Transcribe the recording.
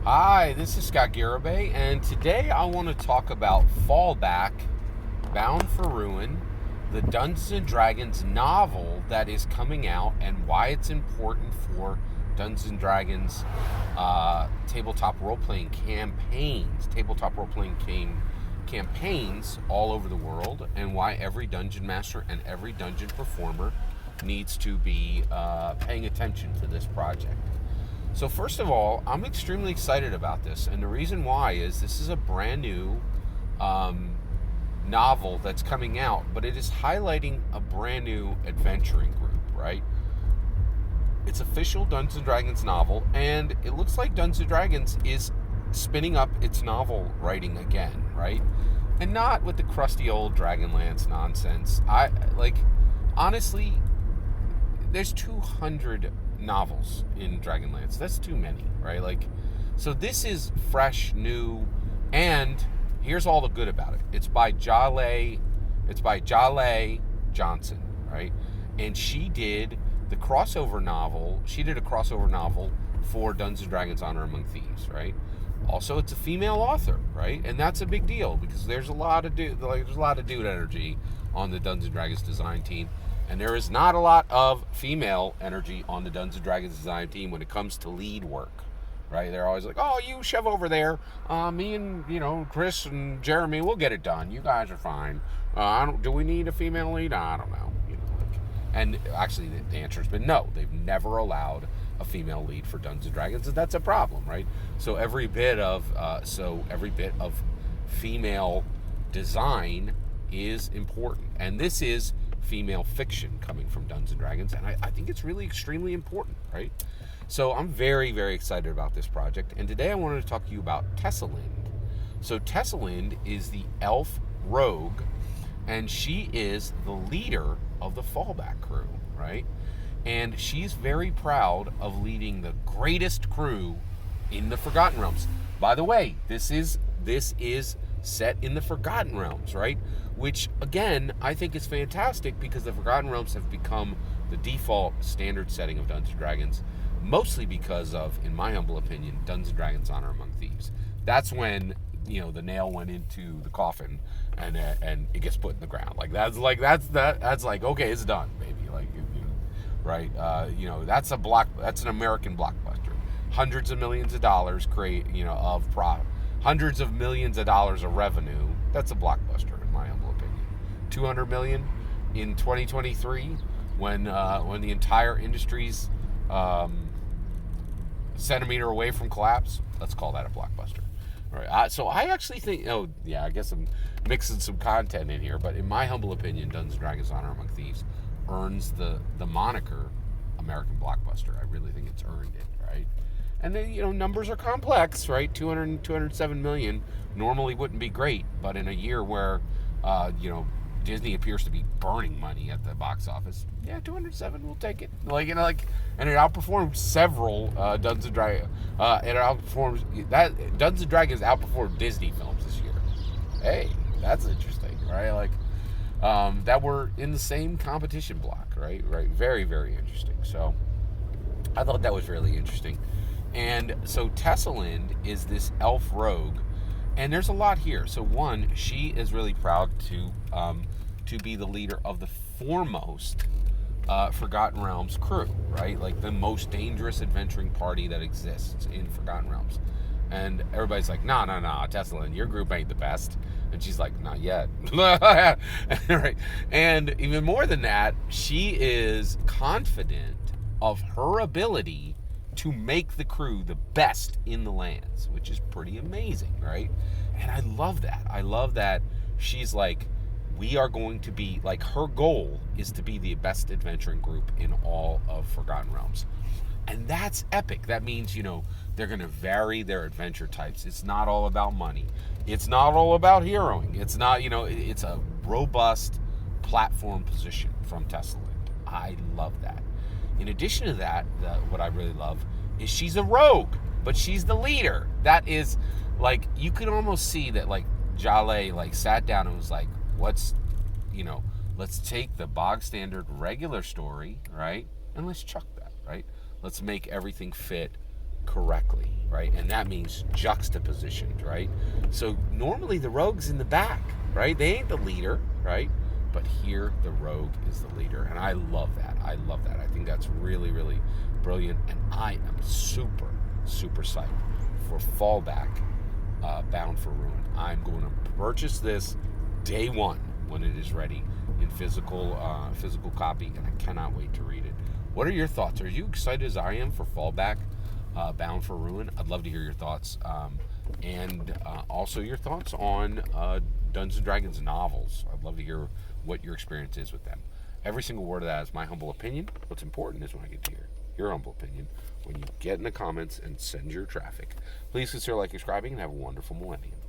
Hi, this is Scott Garibay, and today I want to talk about Fallback, Bound for Ruin, the Dungeons and Dragons novel that is coming out, and why it's important for Dungeons and Dragons tabletop role-playing campaigns all over the world, and why every dungeon master and every dungeon performer needs to be paying attention to this project. So first of all, I'm extremely excited about this, and the reason why is this is a brand new novel that's coming out, but it is highlighting a brand new adventuring group, right? It's official Dungeons and Dragons novel, and it looks like Dungeons and Dragons is spinning up its novel writing again, right? And not with the crusty old Dragonlance nonsense. Honestly, there's 200 novels in Dragonlance. That's too many, right? So this is fresh, new, and here's all the good about it. It's by Jaleigh Johnson, right? And she did a crossover novel for Dungeons and Dragons Honor Among Thieves, right? Also, it's a female author, right? And that's a big deal because there's a lot of dude energy on the Dungeons and Dragons design team. And there is not a lot of female energy on the Dungeons & Dragons design team when it comes to lead work, right? They're always like, oh, you shove over there. Me and, Chris and Jeremy, we'll get it done. You guys are fine. Do we need a female lead? I don't know. And actually, the answer has been no. They've never allowed a female lead for Dungeons & Dragons, and that's a problem, right? So every bit of female design is important. And this is female fiction coming from Dungeons & Dragons, and I think it's really extremely important, right? So I'm very, very excited about this project, and today I wanted to talk to you about Tessalynd. So Tessalynd is the elf rogue, and she is the leader of the Fallback crew, right? And she's very proud of leading the greatest crew in the Forgotten Realms. By the way, this is set in the Forgotten Realms, right? Which, again, I think is fantastic because the Forgotten Realms have become the default standard setting of Dungeons & Dragons, mostly because of, in my humble opinion, Dungeons & Dragons Honor Among Thieves. That's when, the nail went into the coffin and it gets put in the ground. That's okay, it's done, baby. Right? That's an American blockbuster. Hundreds of millions of dollars hundreds of millions of dollars of revenue. That's a blockbuster, in my humble opinion. 200 million in 2023, when the entire industry's centimeter away from collapse. Let's call that a blockbuster. All right. So I actually think. Oh yeah, I guess I'm mixing some content in here, but in my humble opinion, Dungeons & Dragons: Honor Among Thieves earns the moniker American blockbuster. I really think it's earned it, right? And then, numbers are complex, right? 207 million normally wouldn't be great, but in a year where, Disney appears to be burning money at the box office, 207, we'll take it. And it outperformed several Dungeons & Dragons. Dungeons & Dragons outperformed Disney films this year. Hey, that's interesting, right? That were in the same competition block, right? Right, very, very interesting. So I thought that was really interesting. And so Tessalynd is this elf rogue, and there's a lot here. So one, she is really proud to be the leader of the foremost Forgotten Realms crew, right? The most dangerous adventuring party that exists in Forgotten Realms. And everybody's like, no, Tessalynd, your group ain't the best. And she's like, not yet. Right? And even more than that, she is confident of her ability to make the crew the best in the lands, which is pretty amazing, right? And I love that. I love that she's like, we are going to be, her goal is to be the best adventuring group in all of Forgotten Realms. And that's epic. That means, they're going to vary their adventure types. It's not all about money. It's not all about heroing. It's not, it's a robust platform position from Tessalynd. I love that. In addition to that, what I really love is she's a rogue, but she's the leader. That is, you could almost see that, Jaleigh, sat down and was like, let's take the bog standard regular story, right? And let's chuck that, right? Let's make everything fit correctly, right? And that means juxtapositioned, right? So normally the rogue's in the back, right? They ain't the leader, right? But here the rogue is the leader, and I love that. I love that. I think that's really, really brilliant, and I am super, super psyched for Fallback, Bound for Ruin. I'm going to purchase this day one when it is ready in physical copy, and I cannot wait to read it. What are your thoughts? Are you excited as I am for Fallback, Bound for Ruin? I'd love to hear your thoughts, and also your thoughts on Dungeons & Dragons novels. I'd love to hear what your experience is with them. Every single word of that is my humble opinion. What's important is when I get to hear your humble opinion when you get in the comments and send your traffic. Please consider subscribing, and have a wonderful millennium.